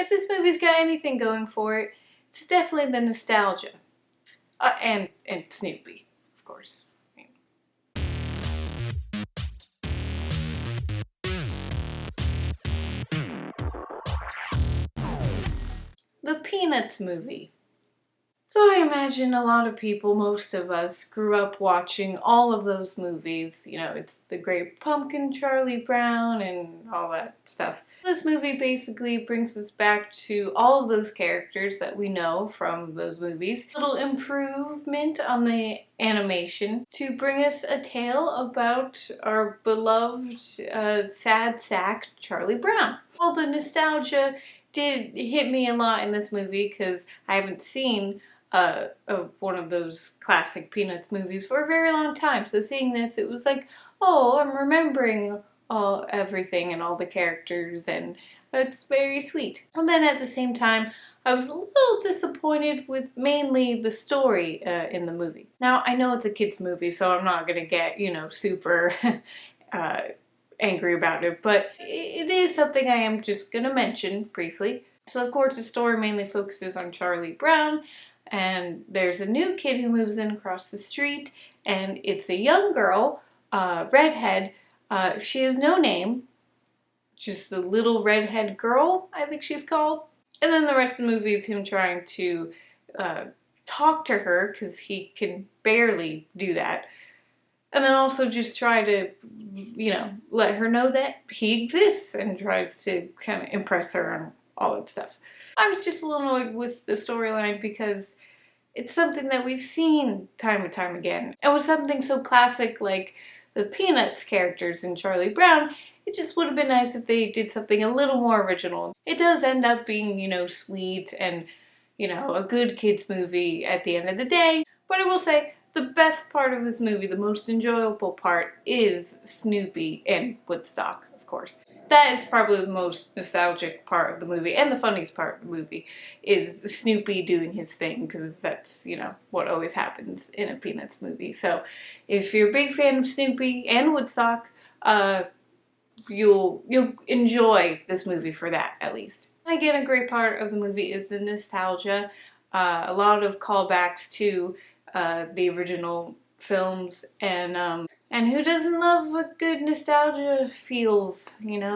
If this movie's got anything going for it, it's definitely the nostalgia. And Snoopy, of course. The Peanuts movie. So I imagine a lot of people, most of us, grew up watching all of those movies. You know, it's The Great Pumpkin, Charlie Brown, and all that stuff. This movie basically brings us back to all of those characters that we know from those movies. A little improvement on the animation to bring us a tale about our beloved sad sack Charlie Brown. All the nostalgia did hit me a lot in this movie because I haven't seen one of those classic Peanuts movies for a very long time. So seeing this, it was like, oh, I'm remembering everything and all the characters, and it's very sweet. And then at the same time, I was a little disappointed with mainly the story in the movie. Now, I know it's a kids movie, so I'm not gonna get, super angry about it, but it is something I am just gonna mention briefly. So of course the story mainly focuses on Charlie Brown, and there's a new kid who moves in across the street, and it's a young girl, redhead. She has no name, just the little redhead girl, I think she's called. And then the rest of the movie is him trying to talk to her, because he can barely do that. And then also just try to, let her know that he exists and tries to kind of impress her on all that stuff. I was just a little annoyed with the storyline because it's something that we've seen time and time again. And with something so classic like the Peanuts characters in Charlie Brown, it just would have been nice if they did something a little more original. It does end up being, sweet and, a good kids movie at the end of the day. But I will say, the best part of this movie, the most enjoyable part, is Snoopy and Woodstock, of course. That is probably the most nostalgic part of the movie, and the funniest part of the movie is Snoopy doing his thing, because that's, what always happens in a Peanuts movie. So if you're a big fan of Snoopy and Woodstock, you'll enjoy this movie for that, at least. And again, a great part of the movie is the nostalgia. A lot of callbacks to the original films, and who doesn't love a good nostalgia feels,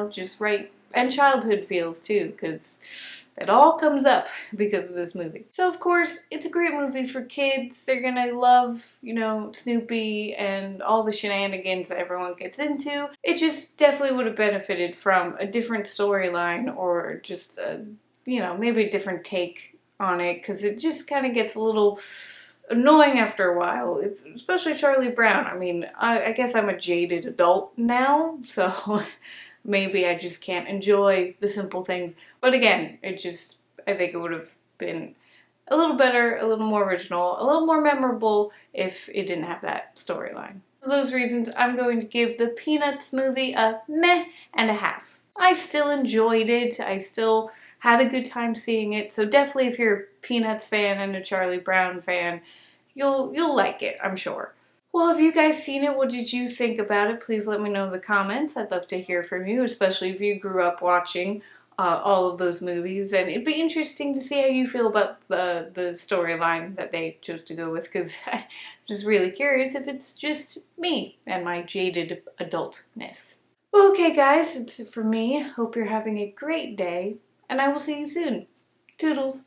just right, and childhood feels too, because it all comes up because of this movie. So of course, it's a great movie for kids. They're gonna love, Snoopy and all the shenanigans that everyone gets into. It just definitely would have benefited from a different storyline, or just maybe a different take on it, because it just kind of gets a little annoying after a while. It's especially Charlie Brown. I mean, I guess I'm a jaded adult now, so maybe I just can't enjoy the simple things. But again, I think it would have been a little better, a little more original, a little more memorable if it didn't have that storyline. For those reasons, I'm going to give the Peanuts movie a meh and a half. I still enjoyed it. I still had a good time seeing it. So definitely, if you're a Peanuts fan and a Charlie Brown fan, you'll like it, I'm sure. Well, have you guys seen it? What did you think about it? Please let me know in the comments. I'd love to hear from you, especially if you grew up watching all of those movies. And it'd be interesting to see how you feel about the storyline that they chose to go with, because I'm just really curious if it's just me and my jaded adultness. Well, okay guys, that's it for me. Hope you're having a great day, and I will see you soon. Toodles!